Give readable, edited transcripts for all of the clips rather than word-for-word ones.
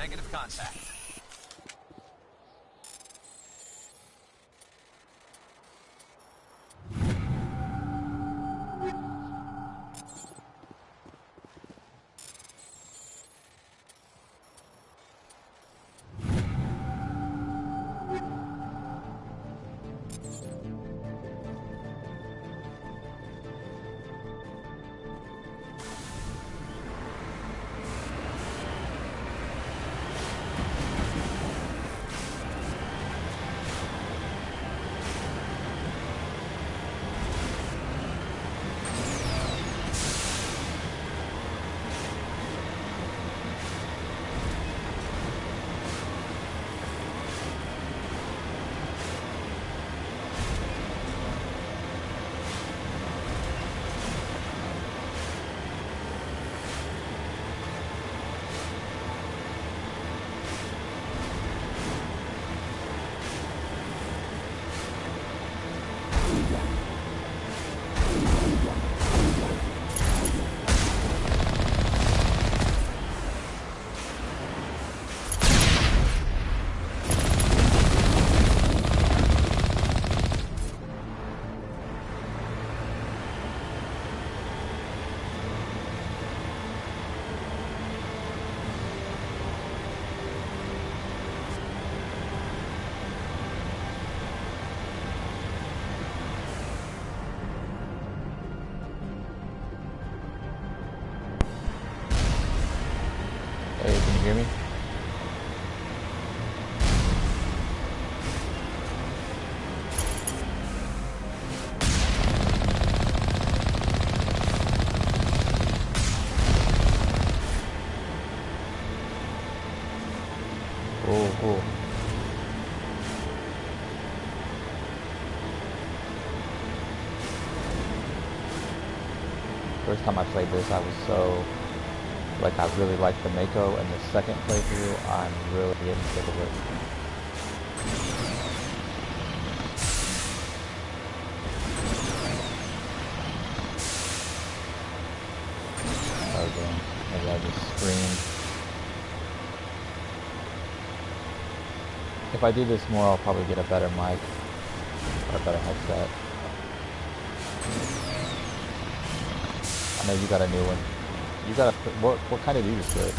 Negative contact. Hey, can you hear me? Cool. First time I played this, I was so... like, I really liked the Mako, and the second playthrough, I'm really getting sick of it. Okay, maybe I just screamed. If I do this more, I'll probably get a better mic, or a better headset. I know you got a new one. You got a, what kind of use is it?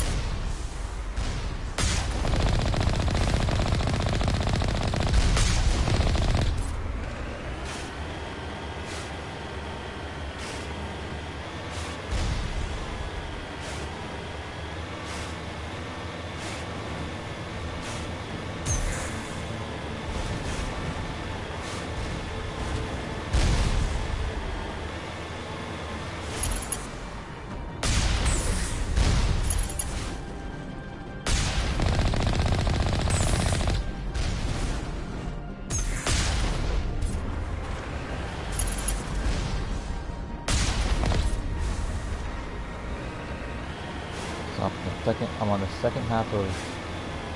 I'm on the second half of,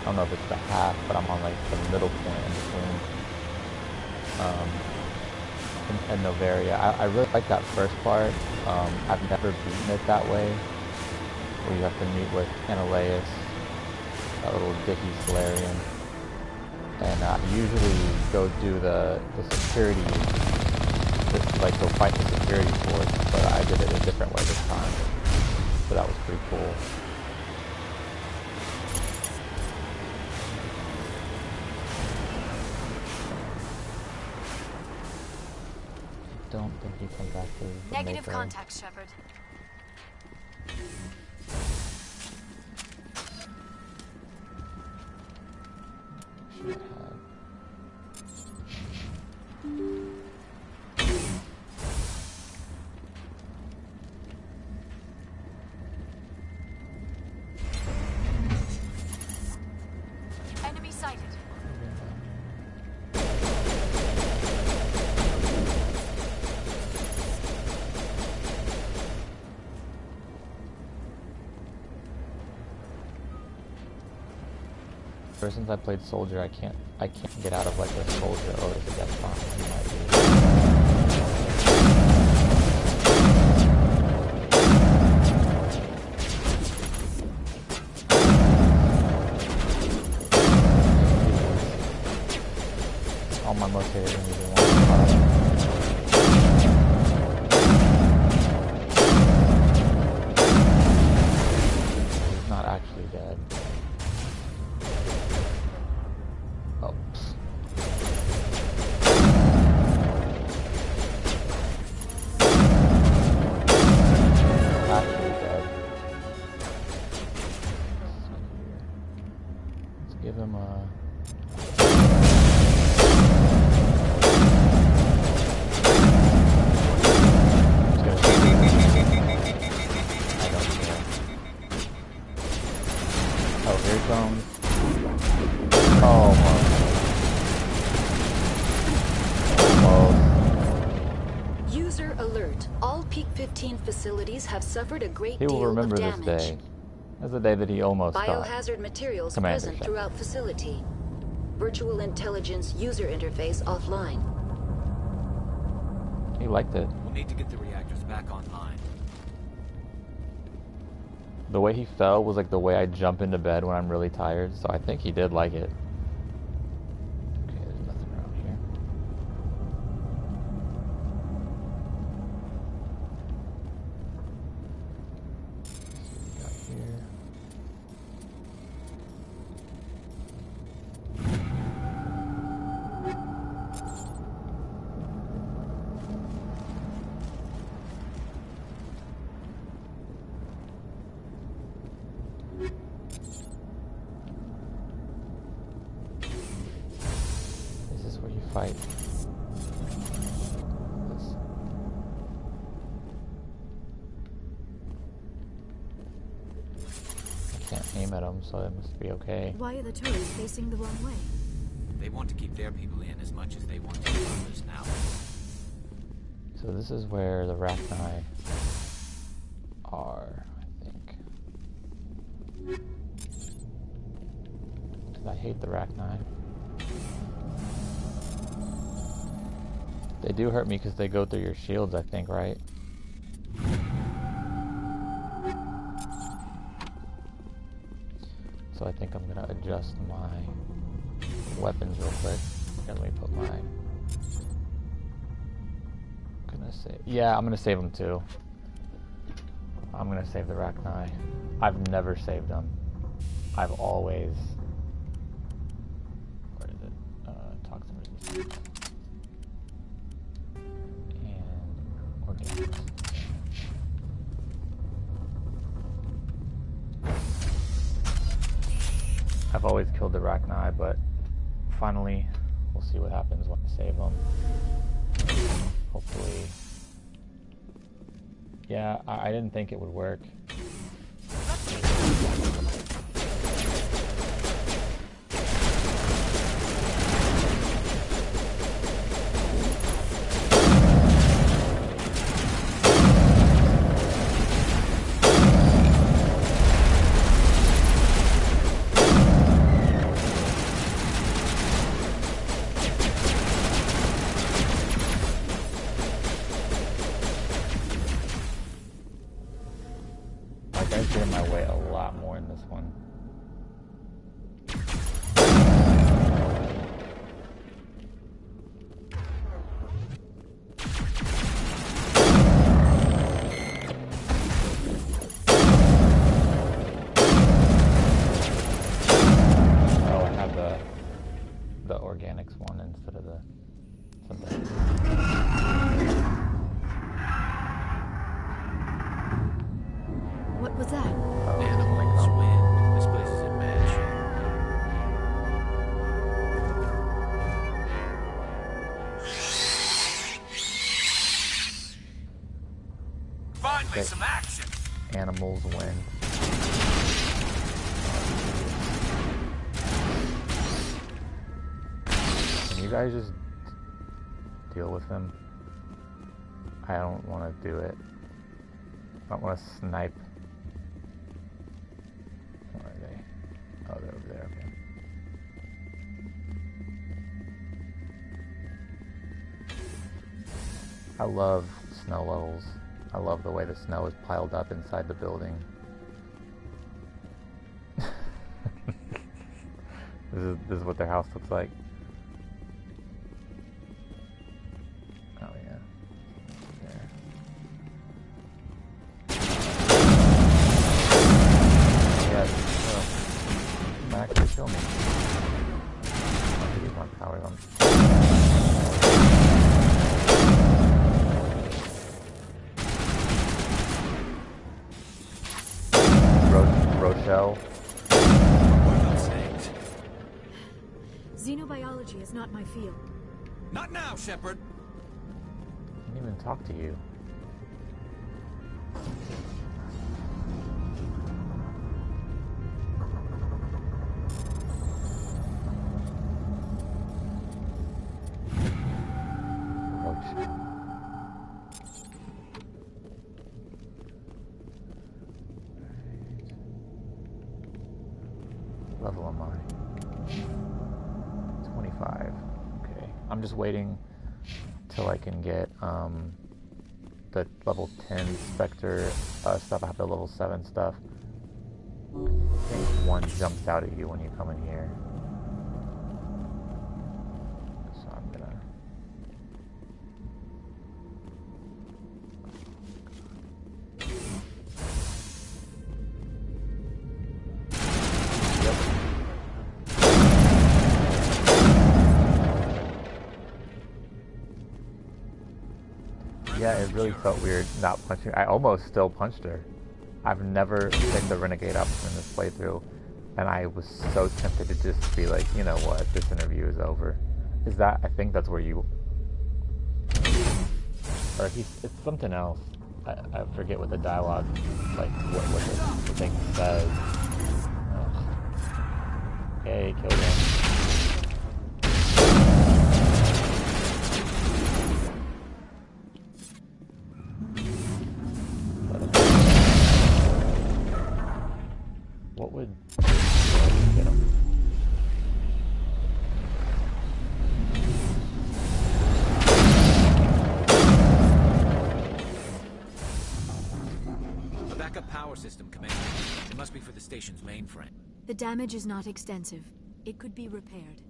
I don't know if it's the half, but I'm on like the middle point in between and Noveria. I really like that first part. I've never beaten it that way, where you have to meet with Ananias, that little Dicky Solarian, and I usually go do the security, like go fight the security force, but I did it a different way this time, so that was pretty cool. Don't think he come back to the Negative Mako. contact, Shepard. Enemy sighted. Ever since I played Soldier, I can't get out of like a Soldier or the Death Bomb. dead. Oh. Actually dead. Let's give him a... Oh, here it comes. Oh my. Almost. User alert. All Peak 15 facilities have suffered a great He will deal remember of this damage. day as the day that he almost got Biohazard materials Commander present shot. throughout facility. Virtual intelligence user interface offline. He liked it. We'll need to get the reactors back online. The way he fell was like the way I jump into bed when I'm really tired, so I think he did like it. Okay, there's nothing around here. Let's see what we got here. Is this where you fight? This. I can't aim at him, so it must be okay. Why are the turrets facing the wrong way? They want to keep their people in as much as they want to keep others out. So this is where the Rachni are, I think. Because I hate the Rachni. They do hurt me because they go through your shields, I think, right? So I think I'm gonna adjust my weapons real quick. Here, let me put my... Yeah, I'm gonna save them too. I'm gonna save the Rachni. I've never saved them. I've always... Where is it? Toxin resistance. And organics. I've always killed the Rachni, but finally we'll see what happens when I save them. Hopefully. Yeah, I didn't think it would work. I get in my way a lot more in this one. Oh, I have the organics one instead of the something. What was that? Oh, Animals win. This place is in bad shape. Finally, Okay. some action. Animals win. Can you guys just deal with him? I don't want to do it. I don't want to snipe. Where are they? Oh, they're over there. Okay. I love snow levels. I love the way the snow is piled up inside the building. This is what their house looks like. Oh yeah. There. Yes. Oh. shell. What about snakes? Xenobiology is not my field. Not now, Shepard. I didn't even talk to you. Level am I? 25. Okay. I'm just waiting till I can get the level 10 Spectre stuff. I have the level 7 stuff. I think one jumps out at you when you come in here. So I'm gonna... Yeah, it really felt weird not punching. I almost still punched her. I've never picked the Renegade option in this playthrough, and I was so tempted to just be like, you know what, this interview is over. Is that, I think that's where you... Or it's something else. I forget what the dialogue, like, what the thing says. Ugh. Okay, kill him. What would get him? A backup power system, Commander. It must be for the station's mainframe. The damage is not extensive. It could be repaired.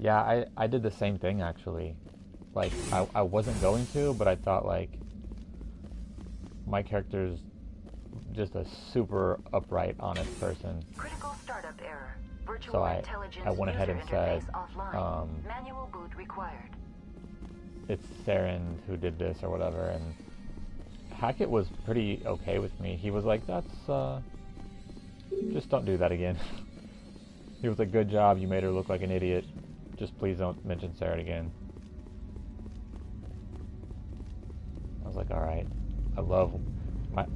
Yeah, I did the same thing, actually. Like, I wasn't going to, but I thought, like, my character's just a super upright, honest person. Critical startup error. Virtual So I intelligence went ahead user and said, interface offline. Manual boot required. it's Saren who did this or whatever, and Hackett was pretty okay with me. He was like, that's, just don't do that again. He was like, good job, you made her look like an idiot. Just please don't mention Saren again. I was like, alright. I love my...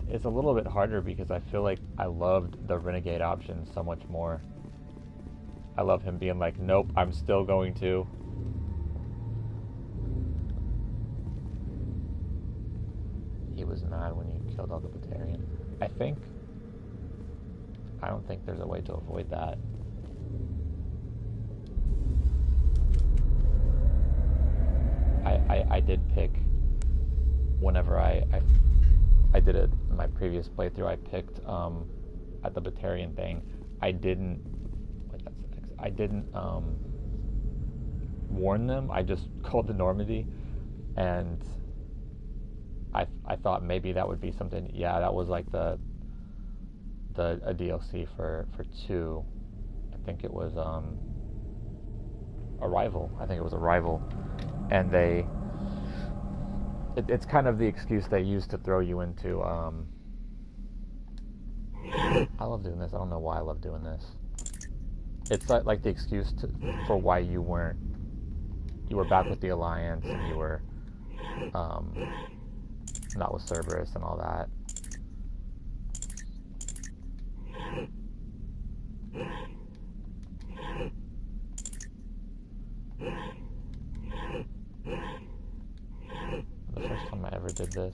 It's a little bit harder because I feel like I loved the Renegade option so much more. I love him being like, nope, I'm still going to. He was mad when you killed all the Batarian. I don't think there's a way to avoid that. I did pick, whenever I did it in my previous playthrough, I picked at the Batarian thing. I didn't warn them. I just called the Normandy, and I thought maybe that would be something. Yeah, that was like a DLC for 2. I think it was Arrival. I think it was Arrival, and it's kind of the excuse they use to throw you into. I love doing this. I don't know why I love doing this. It's like the excuse for why you were back with the Alliance and you were not with Cerberus and all that. The first time I ever did this,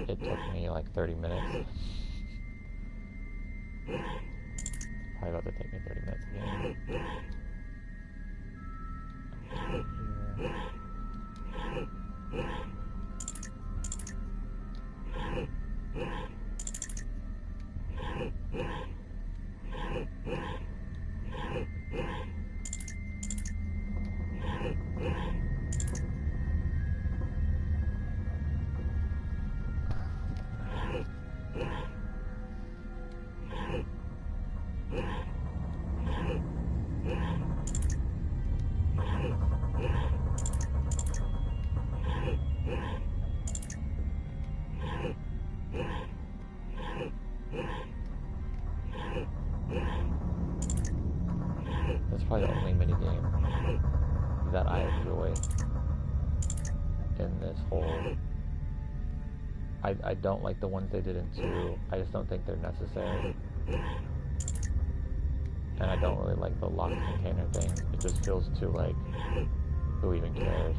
it took me like 30 minutes. Probably about to take me 30 minutes again. I don't like the ones they did in 2. I just don't think they're necessary. And I don't really like the locked container thing. It just feels too like, who even cares?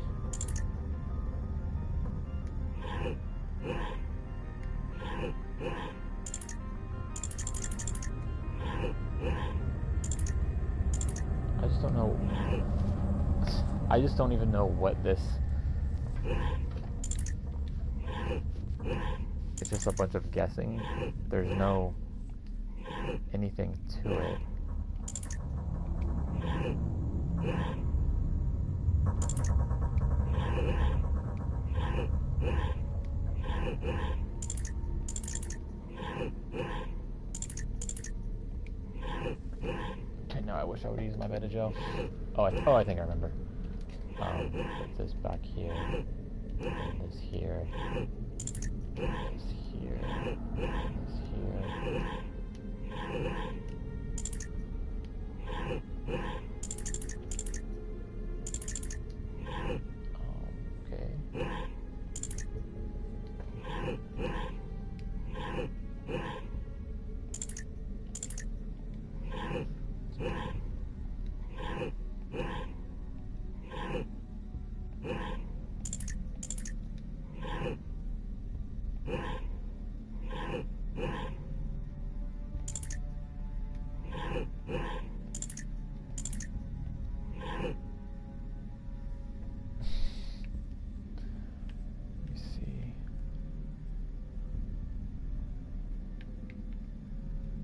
I just don't know. I just don't even know what this. It's just a bunch of guessing. There's no anything to it. Okay, now I wish I would use my Meta-Gel. Oh, I think I remember. Put this back here. And this here. This here. This here. Okay.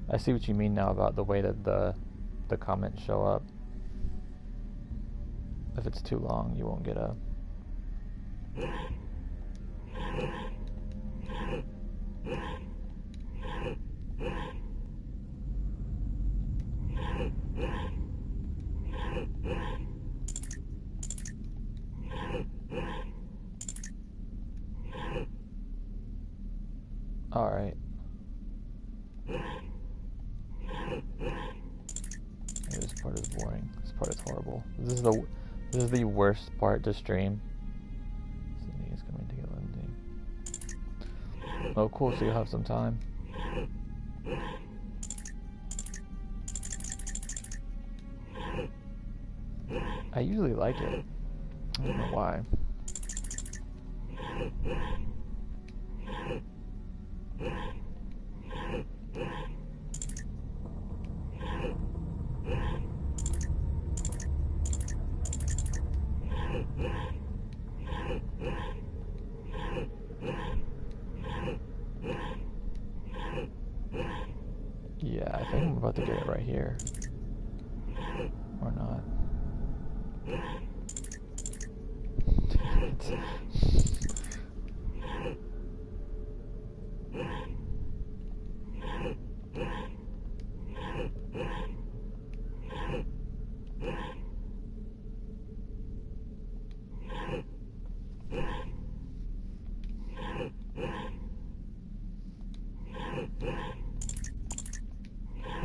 I see what you mean now about the way that the comments show up. If it's too long, you won't get a... Alright. This part is boring. This part is horrible. This is the worst part to stream. Cindy is coming to get Lindsay. Oh, cool. So you have some time. I usually like it. I don't know why. Yeah, I think I'm about to get it right here. Or not.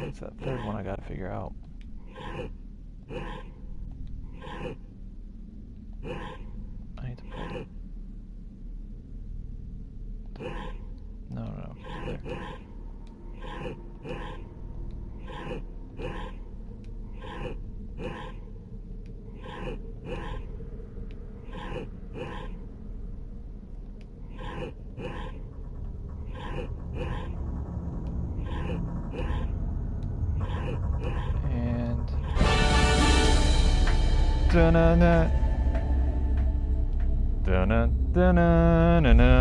It's that third one I gotta figure out. I need to put it. No, there.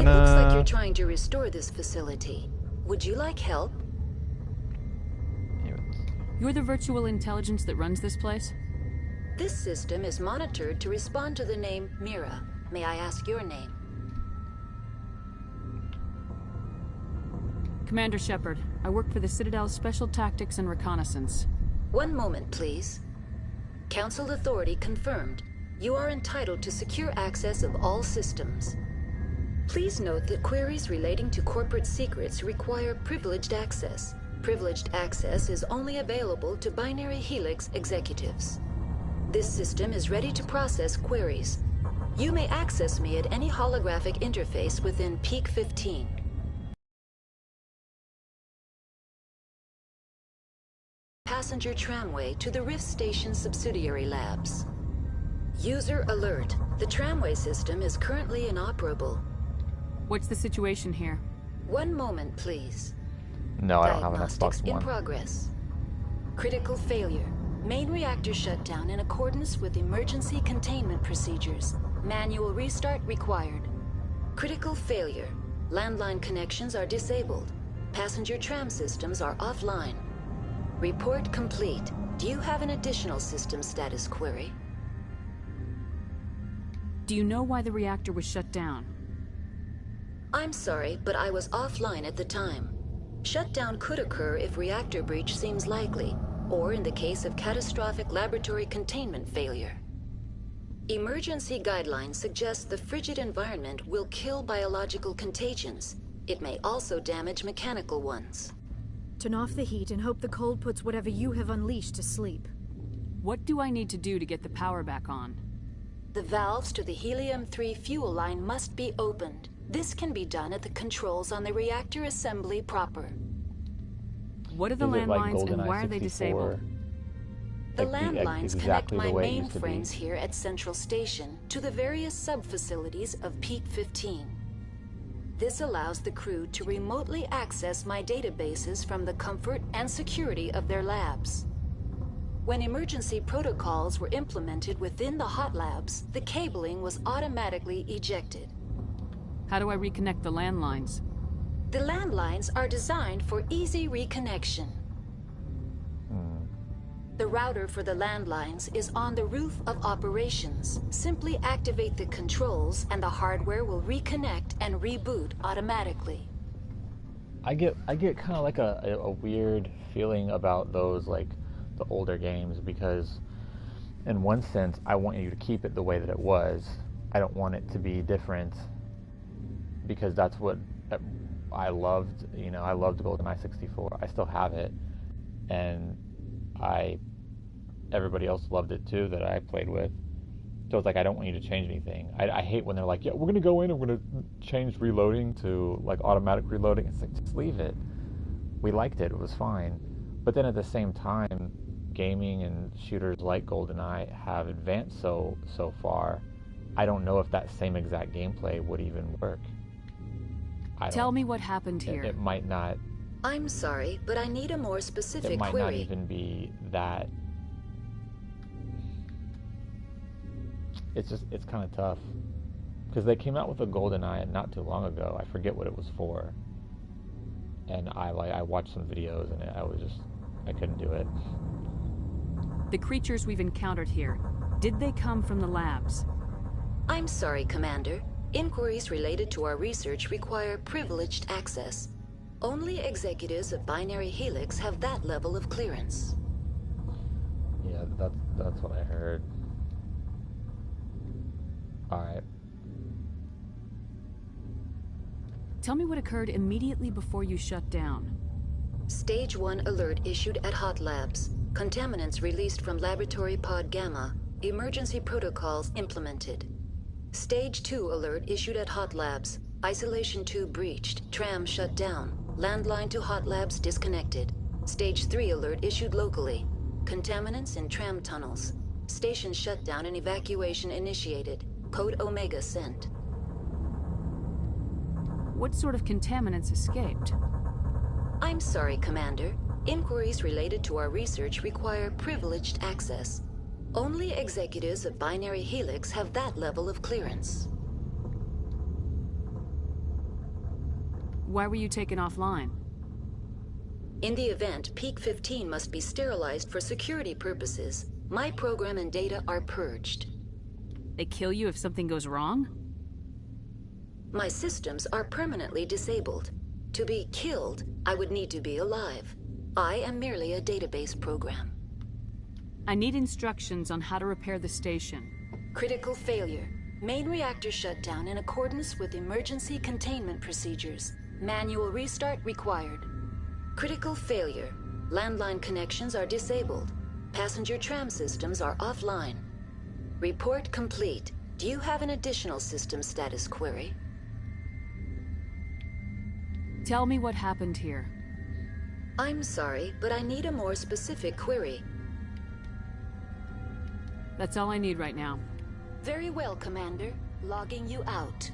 It looks like you're trying to restore this facility. Would you like help? You're the virtual intelligence that runs this place? This system is monitored to respond to the name Mira. May I ask your name? Commander Shepard. I work for the Citadel's Special Tactics and Reconnaissance. One moment, please. Council authority confirmed. You are entitled to secure access of all systems. Please note that queries relating to corporate secrets require privileged access. Privileged access is only available to Binary Helix executives. This system is ready to process queries. You may access me at any holographic interface within Peak 15. passenger tramway to the Rift Station subsidiary labs. User alert. The tramway system is currently inoperable. What's the situation here? One moment, please. No, I don't have an Diagnostics Xbox in One. progress. Critical failure. Main reactor shut down in accordance with emergency containment procedures. Manual restart required. Critical failure. Landline connections are disabled. Passenger tram systems are offline. Report complete. Do you have an additional system status query? Do you know why the reactor was shut down? I'm sorry, but I was offline at the time. Shutdown could occur if reactor breach seems likely, or in the case of catastrophic laboratory containment failure. Emergency guidelines suggest the frigid environment will kill biological contagions. It may also damage mechanical ones. Turn off the heat and hope the cold puts whatever you have unleashed to sleep. What do I need to do to get the power back on? The valves to the helium-3 fuel line must be opened. This can be done at the controls on the reactor assembly proper. What are the Is it like landlines and GoldenEye why are they 64? disabled? The Like landlines exactly connect the my way it used to be? mainframes here at Central Station to the various sub-facilities of Peak 15. This allows the crew to remotely access my databases from the comfort and security of their labs. When emergency protocols were implemented within the hot labs, the cabling was automatically ejected. How do I reconnect the landlines? The landlines are designed for easy reconnection. The router for the landlines is on the roof of operations. Simply activate the controls and the hardware will reconnect and reboot automatically. I get kind of like a weird feeling about those, like the older games, because in one sense I want you to keep it the way that it was. I don't want it to be different, because that's what I loved. You know, I loved GoldenEye 64. I still have it, and everybody else loved it too that I played with. So it's like, I don't want you to change anything. I hate when they're like, yeah, we're gonna go in and we're gonna change reloading to like automatic reloading. It's like, just leave it. We liked it. It was fine. But then at the same time, gaming and shooters like GoldenEye have advanced so far. I don't know if that same exact gameplay would even work. Tell me what happened here. It might not. I'm sorry, but I need a more specific It might query. not even be that. It's kind of tough, because they came out with a GoldenEye not too long ago. I forget what it was for, and I watched some videos and I couldn't do it. The creatures we've encountered here, did they come from the labs? I'm sorry, Commander. Inquiries related to our research require privileged access. Only executives of Binary Helix have that level of clearance. Yeah, that's what I heard. Alright. Tell me what occurred immediately before you shut down. Stage 1 alert issued at Hot Labs. Contaminants released from Laboratory Pod Gamma. Emergency protocols implemented. Stage 2 alert issued at Hot Labs. Isolation 2 breached. Tram shut down. Landline to Hot Labs disconnected. Stage 3 alert issued locally. Contaminants in tram tunnels. Station shutdown and evacuation initiated. Code Omega sent. What sort of contaminants escaped? I'm sorry, Commander. Inquiries related to our research require privileged access. Only executives of Binary Helix have that level of clearance. Why were you taken offline? In the event, Peak 15 must be sterilized for security purposes. My program and data are purged. They kill you if something goes wrong? My systems are permanently disabled. To be killed, I would need to be alive. I am merely a database program. I need instructions on how to repair the station. Critical failure. Main reactor shut down in accordance with emergency containment procedures. Manual restart required. Critical failure. Landline connections are disabled. Passenger tram systems are offline. Report complete. Do you have an additional system status query? Tell me what happened here. I'm sorry, but I need a more specific query. That's all I need right now. Very well, Commander. Logging you out.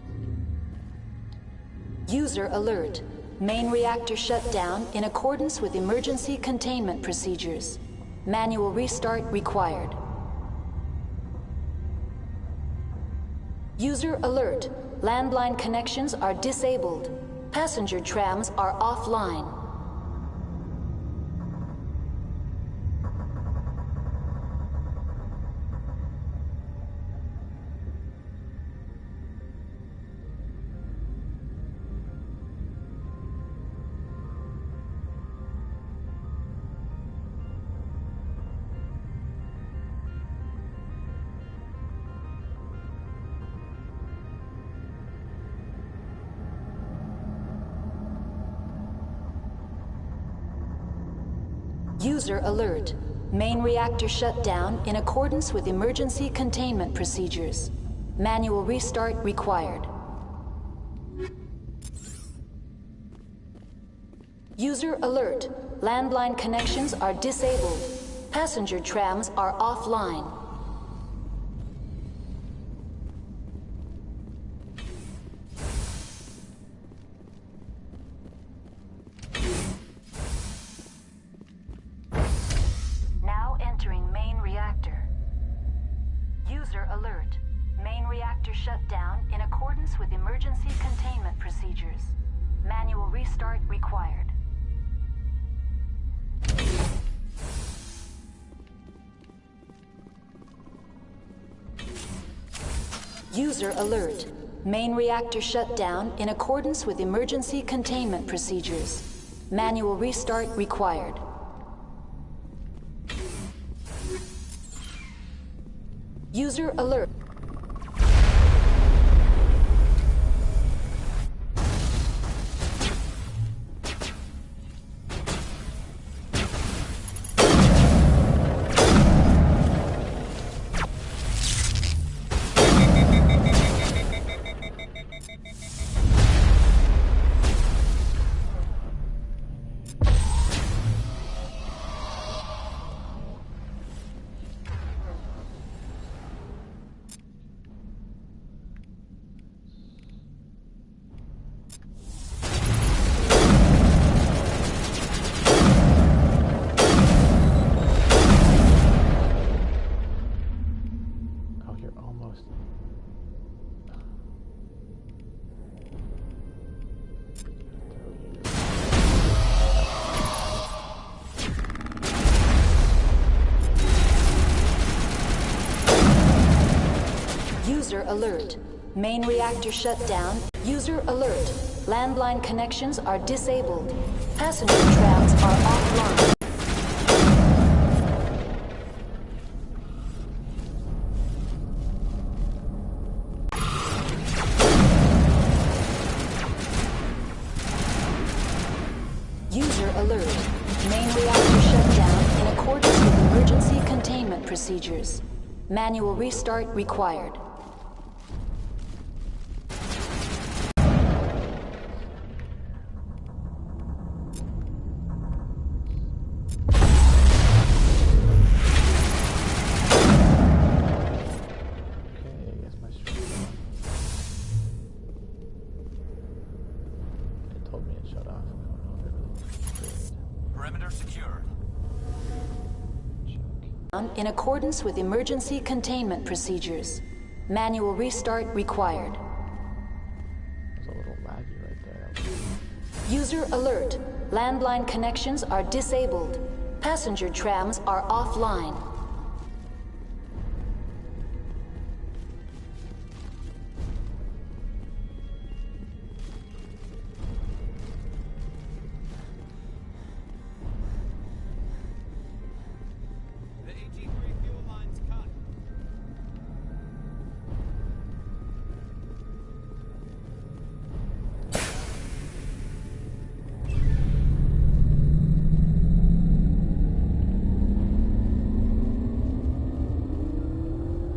User alert. Main reactor shut down in accordance with emergency containment procedures. Manual restart required. User alert. Landline connections are disabled. Passenger trams are offline. User alert. Main reactor shut down in accordance with emergency containment procedures. Manual restart required. User alert. Landline connections are disabled. Passenger trams are offline. Now entering main reactor. User alert. Main reactor shut down in accordance with emergency containment procedures. Manual restart required. User alert. Main reactor shut down in accordance with emergency containment procedures. Manual restart required. User alert. Oh, you're almost. User alert. Main reactor shut down. User alert. Landline connections are disabled. Passenger trams are offline. User alert. Main reactor shut down in accordance with emergency containment procedures. Manual restart required. Okay, I guess my stream is on. It told me it shut off. I don't know if it really did. Perimeter secured. Check. In accordance with emergency containment procedures. Manual restart required. It was a little laggy right there. User alert. Landline connections are disabled. Passenger trams are offline. The AG-3 fuel line's cut.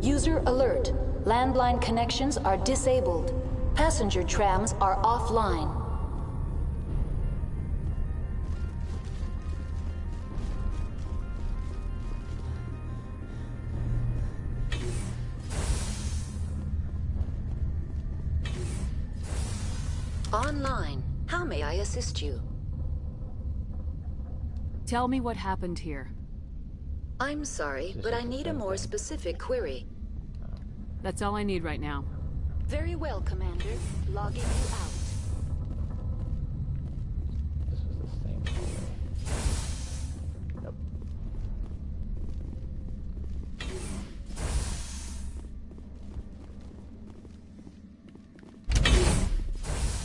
User alert. Landline connections are disabled. Passenger trams are offline. Online. How may I assist you? Tell me what happened here. I'm sorry, but I need a more specific query. That's all I need right now. Very well, Commander. Logging you out. This was the same hallway. Yep.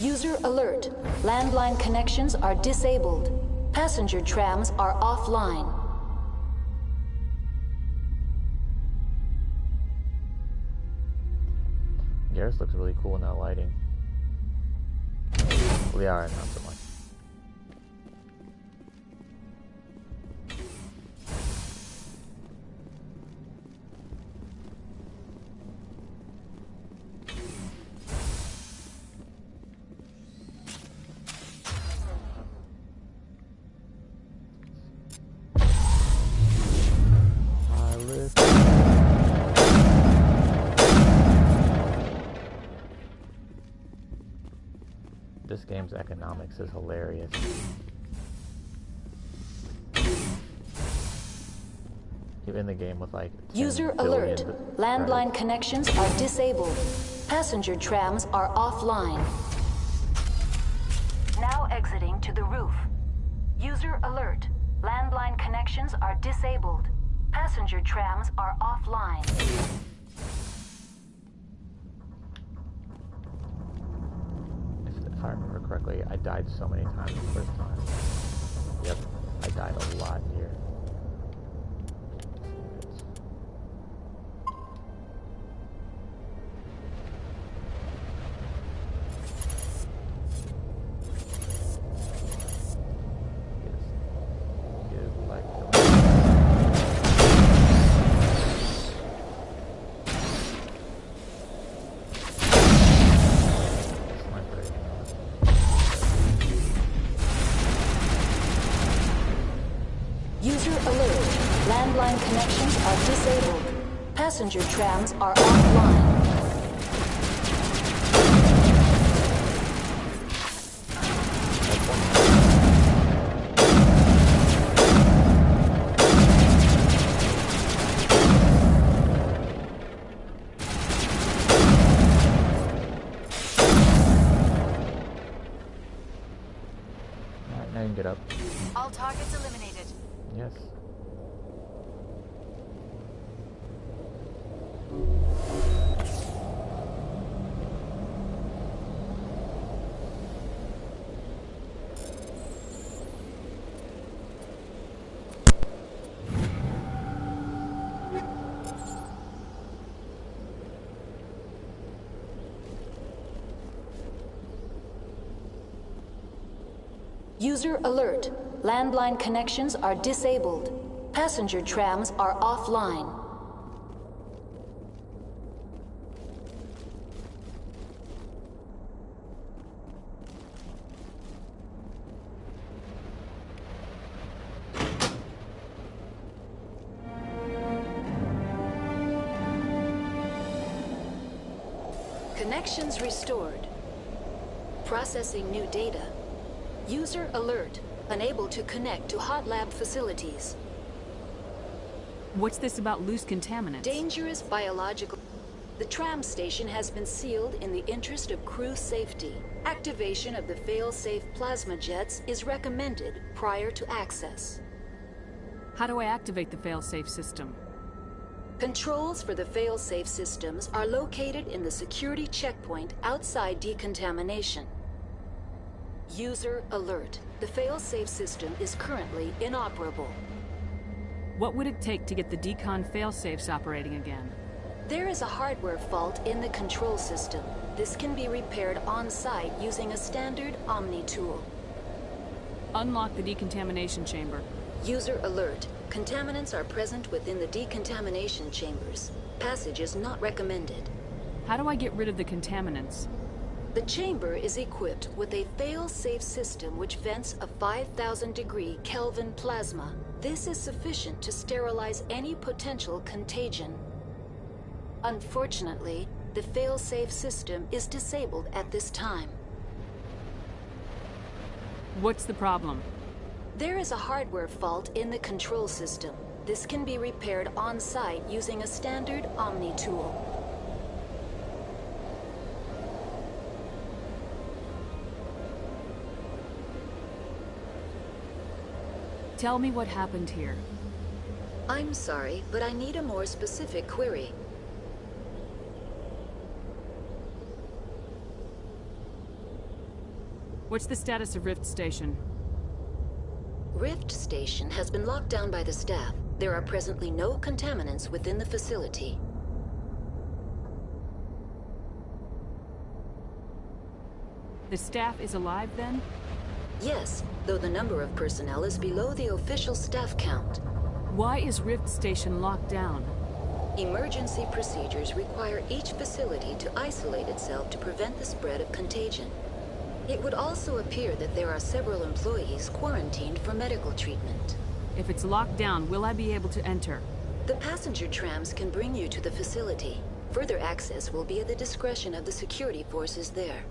User alert. Landline connections are disabled. Passenger trams are offline. Garrus looks really cool in that lighting. Liara, not so much. This game's economics is hilarious. You're in the game with like 10 User billion alert. Landline connections are disabled. Passenger trams are offline. Now exiting to the roof. User alert. Landline connections are disabled. Passenger trams are offline. If I remember correctly, I died so many times the first time. Yep, I died a lot here. Landline connections are disabled. Passenger trams are offline. Alright, now you can get up. All targets eliminated. Yes. User alert. Landline connections are disabled. Passenger trams are offline. Connections restored. Processing new data. User alert. Unable to connect to hot lab facilities. What's this about loose contaminants? Dangerous biological... The tram station has been sealed in the interest of crew safety. Activation of the fail-safe plasma jets is recommended prior to access. How do I activate the fail-safe system? Controls for the fail-safe systems are located in the security checkpoint outside decontamination. User alert. The fail-safe system is currently inoperable. What would it take to get the decon fail-safes operating again? There is a hardware fault in the control system. This can be repaired on-site using a standard Omni tool. Unlock the decontamination chamber. User alert. Contaminants are present within the decontamination chambers. Passage is not recommended. How do I get rid of the contaminants? The chamber is equipped with a fail-safe system which vents a 5,000-degree Kelvin plasma. This is sufficient to sterilize any potential contagion. Unfortunately, the fail-safe system is disabled at this time. What's the problem? There is a hardware fault in the control system. This can be repaired on-site using a standard Omni tool. Tell me what happened here. I'm sorry, but I need a more specific query. What's the status of Rift Station? Rift Station has been locked down by the staff. There are presently no contaminants within the facility. The staff is alive then? Yes, though the number of personnel is below the official staff count. Why is Rift Station locked down? Emergency procedures require each facility to isolate itself to prevent the spread of contagion. It would also appear that there are several employees quarantined for medical treatment. If it's locked down, will I be able to enter? The passenger trams can bring you to the facility. Further access will be at the discretion of the security forces there.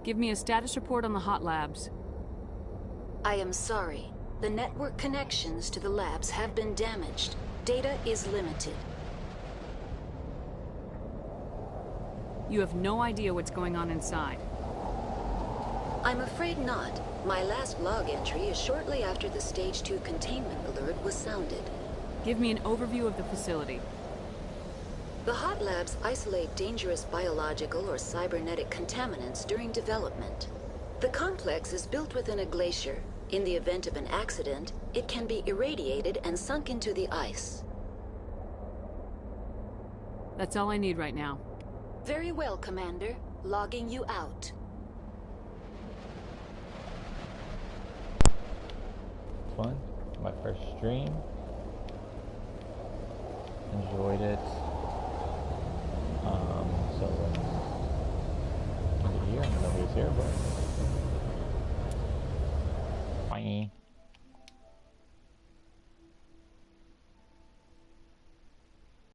Give me a status report on the hot labs. I am sorry. The network connections to the labs have been damaged. Data is limited. You have no idea what's going on inside. I'm afraid not. My last log entry is shortly after the Stage 2 containment alert was sounded. Give me an overview of the facility. The hot labs isolate dangerous biological or cybernetic contaminants during development. The complex is built within a glacier. In the event of an accident, it can be irradiated and sunk into the ice. That's all I need right now. Very well, Commander. Logging you out. Fun. My first stream. Enjoyed it. So let's end it here. I don't know who's here, but